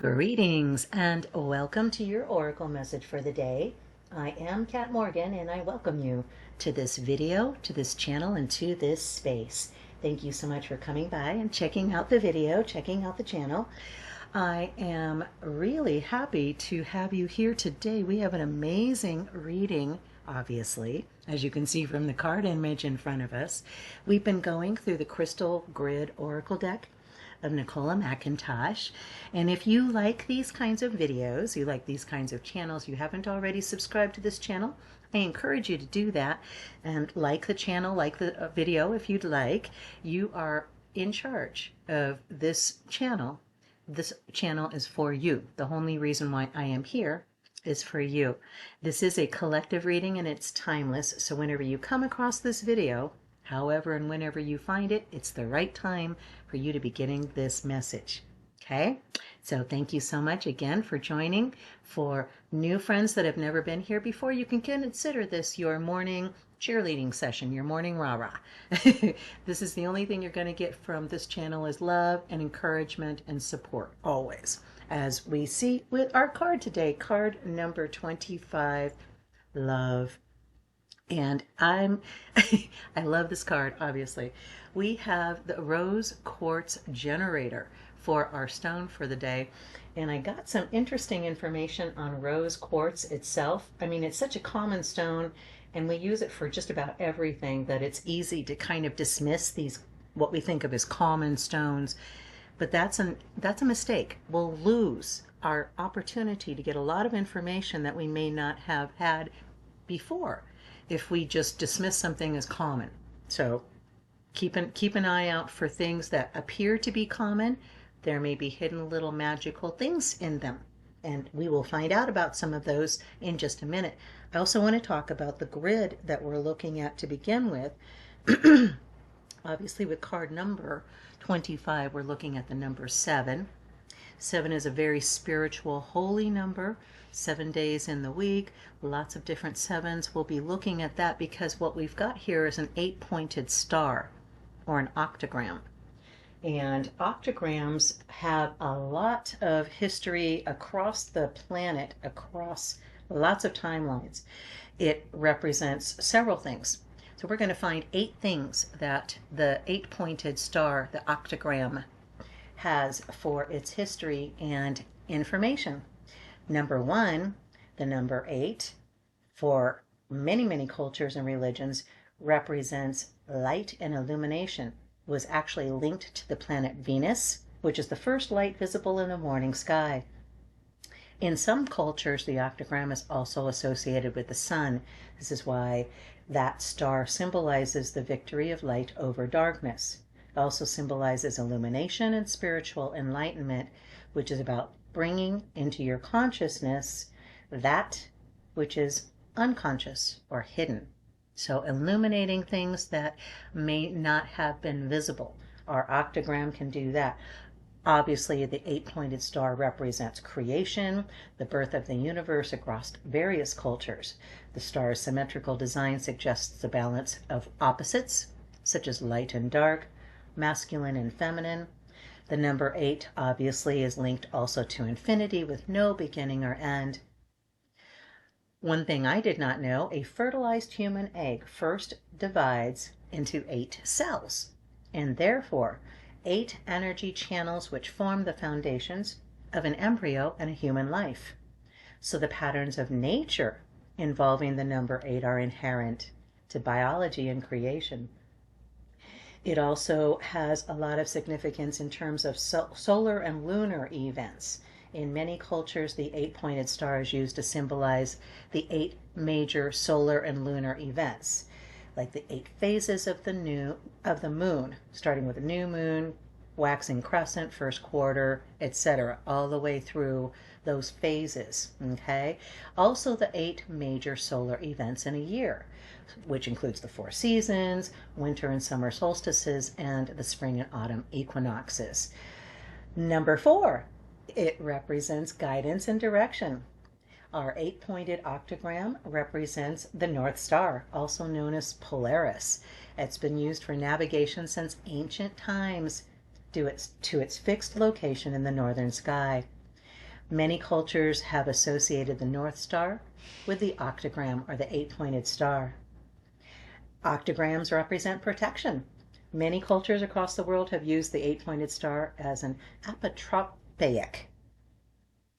Greetings and welcome to your Oracle message for the day. I am Kat Morgan and I welcome you to this video, to this channel, and to this space. Thank you so much for coming by and checking out the video, checking out the channel. I am really happy to have you here today. We have an amazing reading, obviously, as you can see from the card image in front of us. We've been going through the Crystal Grid Oracle deck of Nicola McIntosh. And if you like these kinds of videos, you like these kinds of channels, you haven't already subscribed to this channel, I encourage you to do that and like the channel, like the video if you'd like. You are in charge of this channel. This channel is for you. The only reason why I am here is for you. This is a collective reading and it's timeless. So whenever you come across this video, however and whenever you find it, it's the right time for you to be getting this message. Okay? So thank you so much again for joining. For new friends that have never been here before, you can consider this your morning cheerleading session, your morning rah-rah. This is the only thing you're going to get from this channel is love and encouragement and support, always. As we see with our card today, card number 25, love. And I love this card, obviously. We have the rose quartz generator for our stone for the day. And I got some interesting information on rose quartz itself. I mean, it's such a common stone and we use it for just about everything that it's easy to kind of dismiss these, what we think of as common stones. But that's a mistake. We'll lose our opportunity to get a lot of information that we may not have had before if we just dismiss something as common. So keep an eye out for things that appear to be common. There may be hidden little magical things in them, and we will find out about some of those in just a minute. I also want to talk about the grid that we're looking at to begin with. Obviously with card number 25, we're looking at the number 7. 7 is a very spiritual, holy number. 7 days in the week, lots of different sevens. We'll be looking at that because what we've got here is an 8-pointed star or an octagram. And octagrams have a lot of history across the planet, across lots of timelines. It represents several things. So we're going to find 8 things that the 8-pointed star, the octagram, has for its history and information. Number 1, the number 8, for many, many cultures and religions, represents light and illumination. It was actually linked to the planet Venus, which is the first light visible in the morning sky. In some cultures, the octagram is also associated with the sun. This is why that star symbolizes the victory of light over darkness. It also symbolizes illumination and spiritual enlightenment, which is about bringing into your consciousness that which is unconscious or hidden. So illuminating things that may not have been visible. Our octagram can do that. Obviously, the 8-pointed star represents creation, the birth of the universe across various cultures. The star's symmetrical design suggests the balance of opposites, such as light and dark, masculine and feminine. The number 8 obviously is linked also to infinity with no beginning or end. One thing I did not know, a fertilized human egg first divides into 8 cells, and therefore 8 energy channels which form the foundations of an embryo and a human life. So the patterns of nature involving the number 8 are inherent to biology and creation. It also has a lot of significance in terms of solar and lunar events. In many cultures, the 8-pointed star is used to symbolize the 8 major solar and lunar events, like the 8 phases of the moon, starting with a new moon, waxing crescent, first quarter, etc., all the way through those phases. Okay. Also, the 8 major solar events in a year, which includes the 4 seasons, winter and summer solstices, and the spring and autumn equinoxes. Number 4, it represents guidance and direction. Our 8-pointed octagram represents the North Star, also known as Polaris. It's been used for navigation since ancient times to its fixed location in the northern sky. Many cultures have associated the North Star with the octagram or the 8-pointed star. Octograms represent protection. Many cultures across the world have used the 8-pointed star as an apotropaic.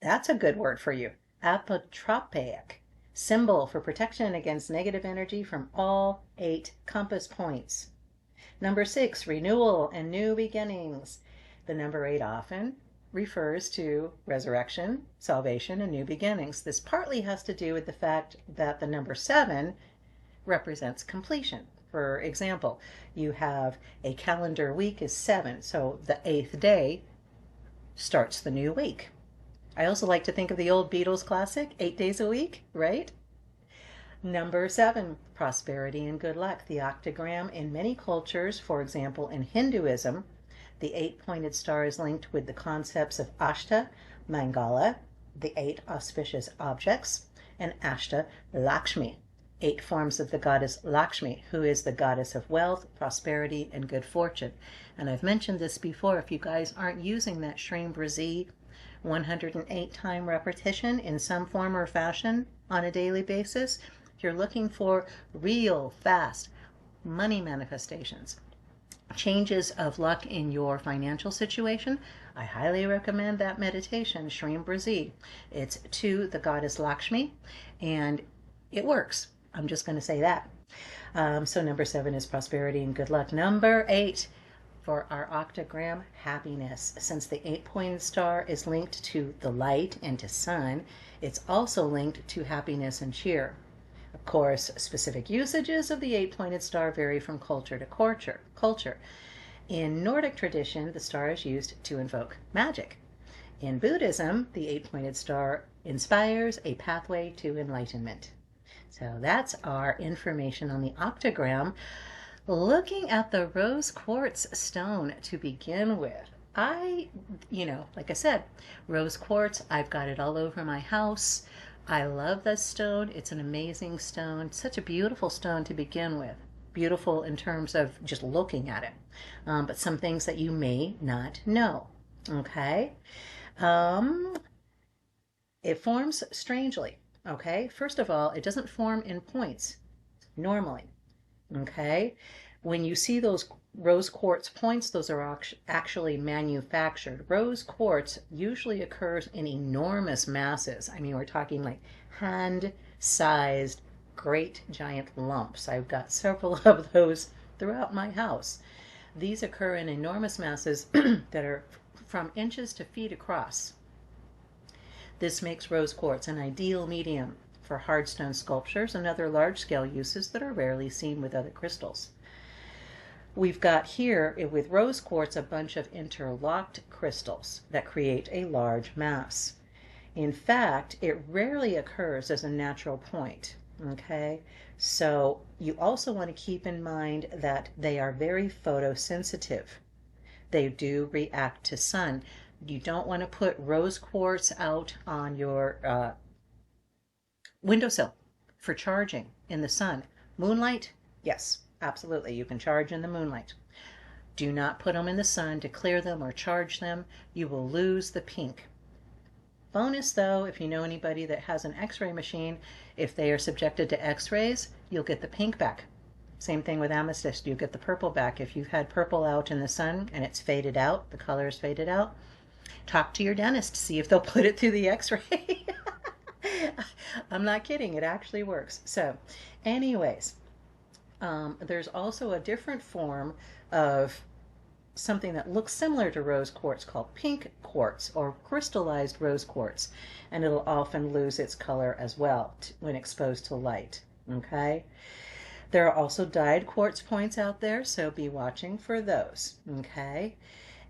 That's a good word for you. Apotropaic. Symbol for protection against negative energy from all 8 compass points. Number 6, renewal and new beginnings. The number 8 often refers to resurrection, salvation, and new beginnings. This partly has to do with the fact that the number 7 represents completion. For example, you have a calendar week is 7, so the 8th day starts the new week. I also like to think of the old Beatles classic, 8 days a week, right? Number 7, prosperity and good luck. The octagram in many cultures, for example, in Hinduism, the 8-pointed star is linked with the concepts of Ashta, Mangala, the 8 auspicious objects, and Ashta, Lakshmi, 8 forms of the goddess Lakshmi, who is the goddess of wealth, prosperity, and good fortune. And I've mentioned this before. If you guys aren't using that Shreem Brazil 108 time repetition in some form or fashion on a daily basis, if you're looking for real, fast money manifestations, changes of luck in your financial situation, I highly recommend that meditation, Shreem Brazil. It's to the goddess Lakshmi, and it works. I'm just going to say that. So number 7 is prosperity and good luck. Number 8 for our octagram, happiness. Since the 8-pointed star is linked to the light and to sun, it's also linked to happiness and cheer. Of course, specific usages of the 8-pointed star vary from culture to culture. In Nordic tradition, the star is used to invoke magic. In Buddhism, the 8-pointed star inspires a pathway to enlightenment. So that's our information on the octagram. Looking at the rose quartz stone to begin with, like I said, rose quartz, I've got it all over my house. I love this stone. It's an amazing stone. Such a beautiful stone to begin with. Beautiful in terms of just looking at it. But some things that you may not know. Okay? It forms strangely. Okay? First of all, it doesn't form in points normally. Okay? When you see those rose quartz points, those are actually manufactured. Rose quartz usually occurs in enormous masses. I mean, we're talking like hand-sized, great giant lumps. I've got several of those throughout my house. These occur in enormous masses that are from inches to feet across. This makes rose quartz an ideal medium for hardstone sculptures and other large-scale uses that are rarely seen with other crystals. We've got here with rose quartz a bunch of interlocked crystals that create a large mass. In fact, it rarely occurs as a natural point. Okay, so you also want to keep in mind that they are very photosensitive. They do react to sun. You don't want to put rose quartz out on your windowsill for charging in the sun. Moonlight, yes, absolutely. You can charge in the moonlight. Do not put them in the sun to clear them or charge them. You will lose the pink. Bonus though, if you know anybody that has an x-ray machine, if they are subjected to x-rays, you'll get the pink back. Same thing with amethyst, you get the purple back. If you've had purple out in the sun and it's faded out, the color is faded out, talk to your dentist, see if they'll put it through the x-ray. I'm not kidding, it actually works. So anyways, there's also a different form of something that looks similar to rose quartz called pink quartz or crystallized rose quartz, and it'll often lose its color as well when exposed to light. Okay, there are also dyed quartz points out there, so be watching for those. Okay,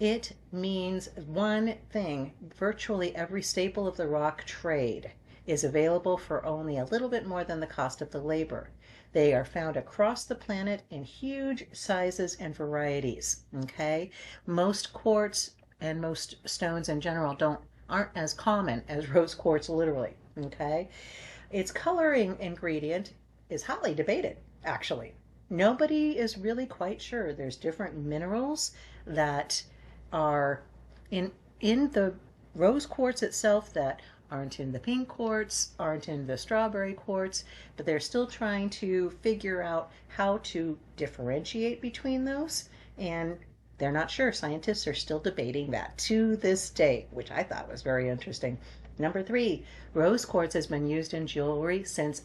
it means one thing: virtually every staple of the rock trade is available for only a little bit more than the cost of the labor. They are found across the planet in huge sizes and varieties. Okay, most quartz and most stones in general aren't as common as rose quartz, literally. Okay, its coloring ingredient is hotly debated. Actually, nobody is really quite sure. There's different minerals that are in the rose quartz itself that aren't in the pink quartz, aren't in the strawberry quartz, but they're still trying to figure out how to differentiate between those. And they're not sure. Scientists are still debating that to this day, which I thought was very interesting. Number 3, rose quartz has been used in jewelry since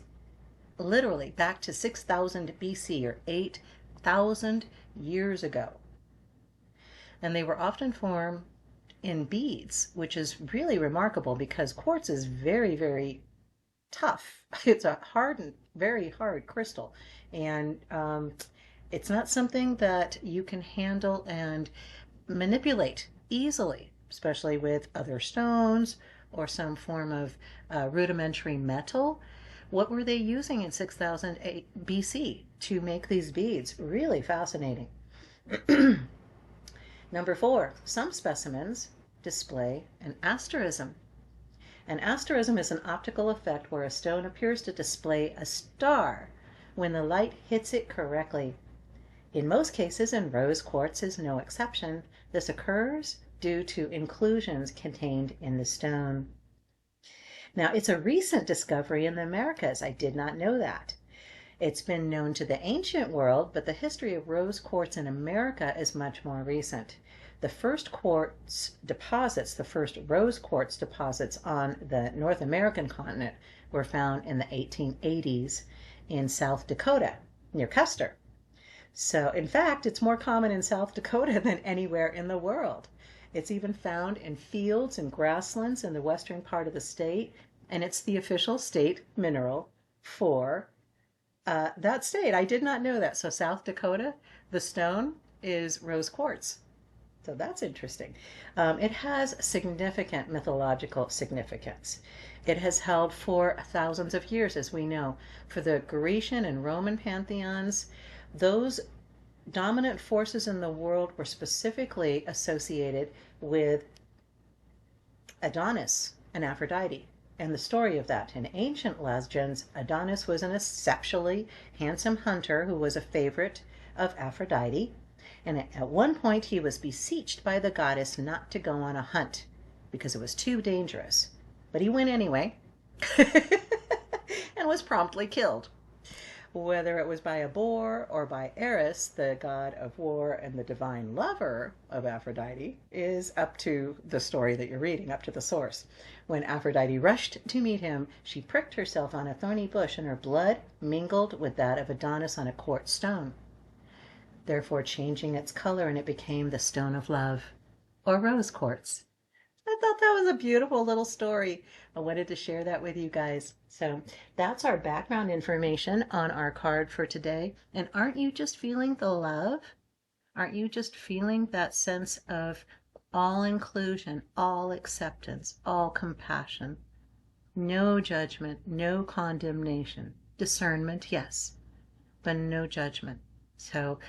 literally back to 6000 BC or 8,000 years ago. And they were often formed in beads, which is really remarkable because quartz is very, very tough. It's a hard, very hard crystal. And it's not something that you can handle and manipulate easily, especially with other stones or some form of rudimentary metal. What were they using in 6000 BC to make these beads? Really fascinating. Number 4, some specimens display an asterism. An asterism is an optical effect where a stone appears to display a star when the light hits it correctly. In most cases, and rose quartz is no exception, this occurs due to inclusions contained in the stone. Now, it's a recent discovery in the Americas. I did not know that. It's been known to the ancient world, but the history of rose quartz in America is much more recent. The first quartz deposits, the first rose quartz deposits on the North American continent were found in the 1880s in South Dakota, near Custer. So, in fact, it's more common in South Dakota than anywhere in the world. It's even found in fields and grasslands in the western part of the state, and it's the official state mineral for that state. I did not know that. So South Dakota, the stone is rose quartz. So that's interesting. It has significant mythological significance. It has held for thousands of years, as we know. For the Grecian and Roman pantheons, those dominant forces in the world were specifically associated with Adonis and Aphrodite. And the story of that. In ancient legends, Adonis was an exceptionally handsome hunter who was a favorite of Aphrodite. And at one point he was beseeched by the goddess not to go on a hunt because it was too dangerous. But he went anyway and was promptly killed. Whether it was by a boar or by Eris, the god of war and the divine lover of Aphrodite, is up to the story that you're reading, up to the source. When Aphrodite rushed to meet him, she pricked herself on a thorny bush, and her blood mingled with that of Adonis on a quartz stone, therefore changing its color, and it became the stone of love, or rose quartz. I thought that was a beautiful little story. I wanted to share that with you guys. So that's our background information on our card for today. And aren't you just feeling the love? Aren't you just feeling that sense of all inclusion, all acceptance, all compassion? No judgment, no condemnation. Discernment, yes, but no judgment. So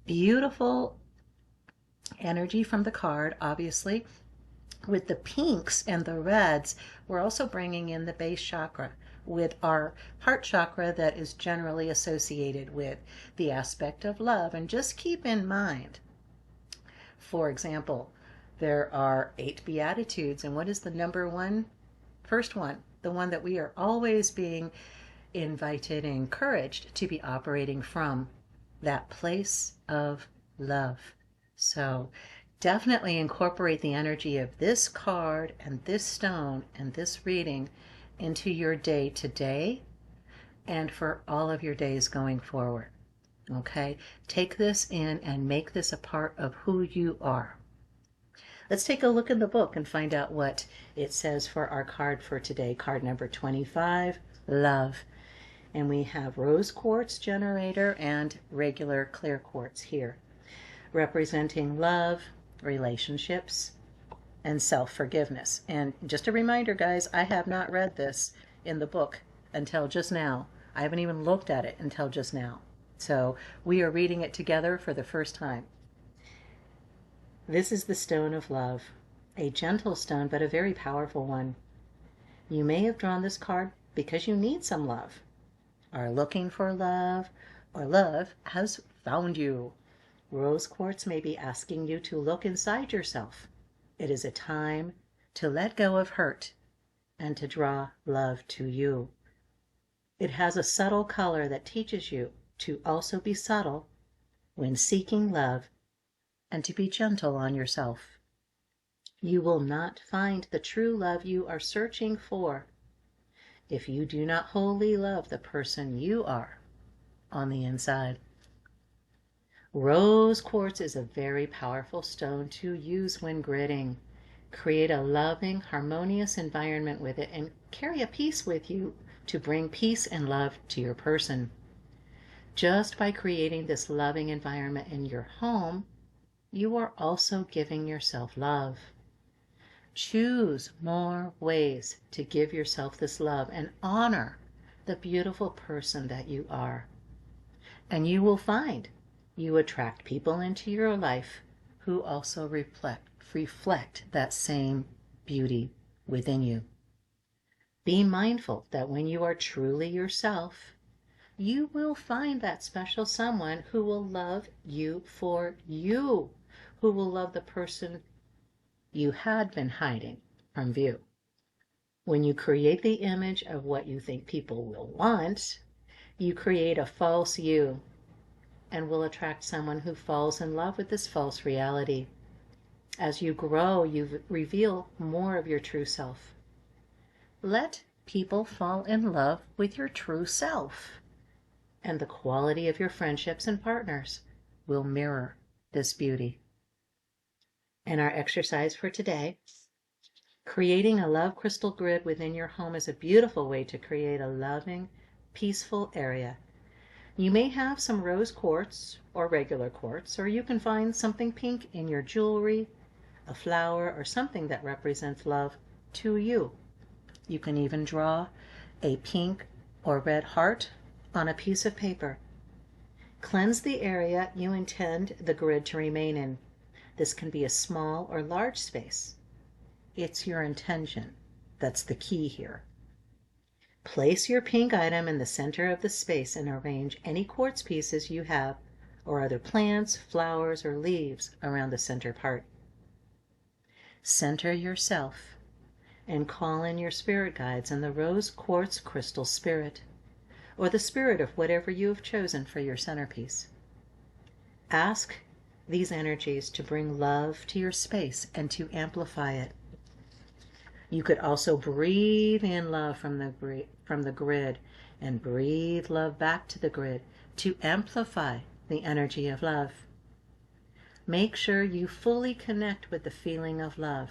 beautiful energy from the card, obviously. With the pinks and the reds, we're also bringing in the base chakra with our heart chakra that is generally associated with the aspect of love. And just keep in mind, for example, there are 8 Beatitudes. And what is the number one? First one, the one that we are always being invited and encouraged to be operating from, that place of love. So definitely incorporate the energy of this card and this stone and this reading into your day today and for all of your days going forward. Okay? Take this in and make this a part of who you are. Let's take a look in the book and find out what it says for our card for today. Card number 25, love. And we have rose quartz generator and regular clear quartz here, representing love, relationships, and self-forgiveness. And just a reminder, guys, I have not read this in the book until just now. I haven't even looked at it until just now. So we are reading it together for the first time. This is the stone of love, a gentle stone, but a very powerful one. You may have drawn this card because you need some love, are looking for love, or love has found you. Rose quartz may be asking you to look inside yourself. It is a time to let go of hurt and to draw love to you. It has a subtle color that teaches you to also be subtle when seeking love and to be gentle on yourself. You will not find the true love you are searching for if you do not wholly love the person you are on the inside. Rose quartz is a very powerful stone to use when gridding. Create a loving, harmonious environment with it and carry a peace with you to bring peace and love to your person. Just by creating this loving environment in your home, you are also giving yourself love. Choose more ways to give yourself this love and honor the beautiful person that you are. And you will find you attract people into your life who also reflect that same beauty within you. Be mindful that when you are truly yourself, you will find that special someone who will love you for you, who will love the person you had been hiding from view. When you create the image of what you think people will want, you create a false you and will attract someone who falls in love with this false reality. As you grow, you reveal more of your true self. Let people fall in love with your true self, and the quality of your friendships and partners will mirror this beauty. And our exercise for today: creating a love crystal grid within your home is a beautiful way to create a loving, peaceful area. You may have some rose quartz or regular quartz, or you can find something pink in your jewelry, a flower, or something that represents love to you. You can even draw a pink or red heart on a piece of paper. Cleanse the area you intend the grid to remain in. This can be a small or large space. It's your intention that's the key here. Place your pink item in the center of the space and arrange any quartz pieces you have or other plants, flowers, or leaves around the center part. Center yourself and call in your spirit guides and the rose quartz crystal spirit, or the spirit of whatever you have chosen for your centerpiece. Ask these energies to bring love to your space and to amplify it. You could also breathe in love from the grid and breathe love back to the grid to amplify the energy of love. Make sure you fully connect with the feeling of love.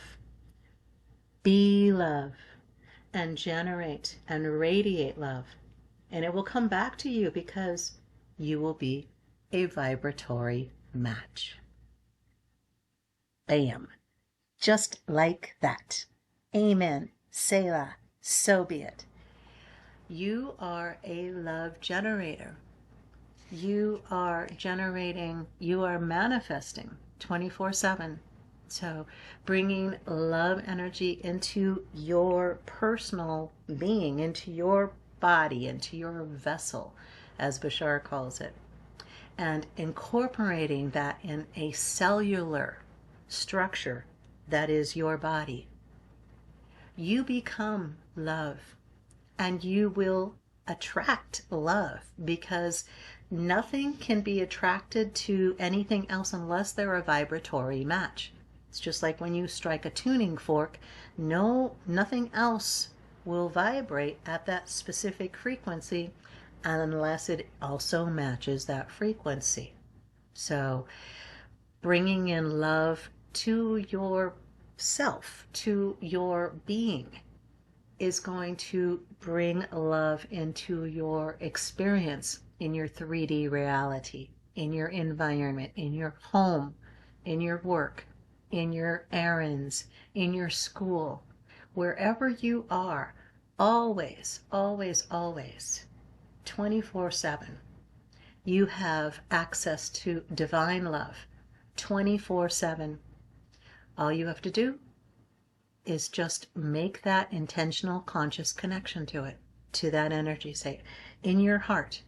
Be love and generate and radiate love, and it will come back to you because you will be a vibratory match. Bam! Just like that. Amen. Selah. So be it. You are a love generator. You are generating, you are manifesting 24/7. So bringing love energy into your personal being, into your body, into your vessel, as Bashar calls it, and incorporating that in a cellular structure that is your body. You become love, and you will attract love, because nothing can be attracted to anything else unless they're a vibratory match. It's just like when you strike a tuning fork, nothing else will vibrate at that specific frequency unless it also matches that frequency. So bringing in love to yourself, to your being, is going to bring love into your experience in your 3D reality, in your environment, in your home, in your work, in your errands, in your school, wherever you are, always, always, always, 24/7. You have access to divine love 24/7. All you have to do is just make that intentional, conscious connection to it, to that energy. Say in your heart,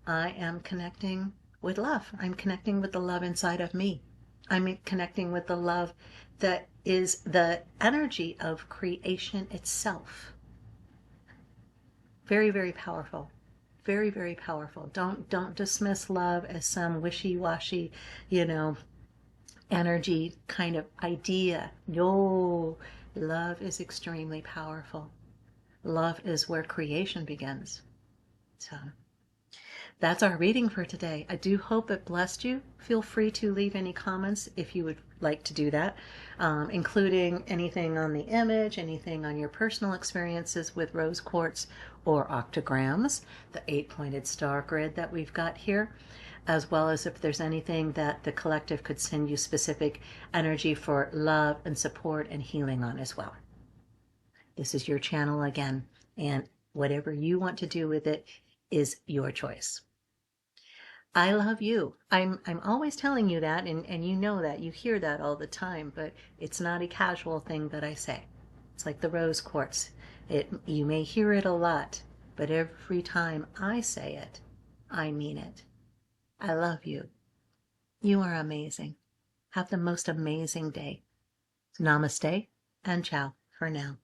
I am connecting with love. I'm connecting with the love inside of me. I'm connecting with the love that is the energy of creation itself. Very, very powerful. Very, very powerful. Don't dismiss love as some wishy-washy, energy kind of idea. No, love is extremely powerful. Love is where creation begins. So that's our reading for today. I do hope it blessed you. Feel free to leave any comments if you would like to do that, including anything on the image, anything on your personal experiences with rose quartz or octograms, the 8-pointed star grid that we've got here, as well as if there's anything that the collective could send you specific energy for love and support and healing on as well. This is your channel again, and whatever you want to do with it is your choice. I love you. I'm always telling you that, and you know that. You hear that all the time, but it's not a casual thing that I say. It's like the rose quartz. You may hear it a lot, but every time I say it, I mean it. I love you. You are amazing. Have the most amazing day. Namaste and ciao for now.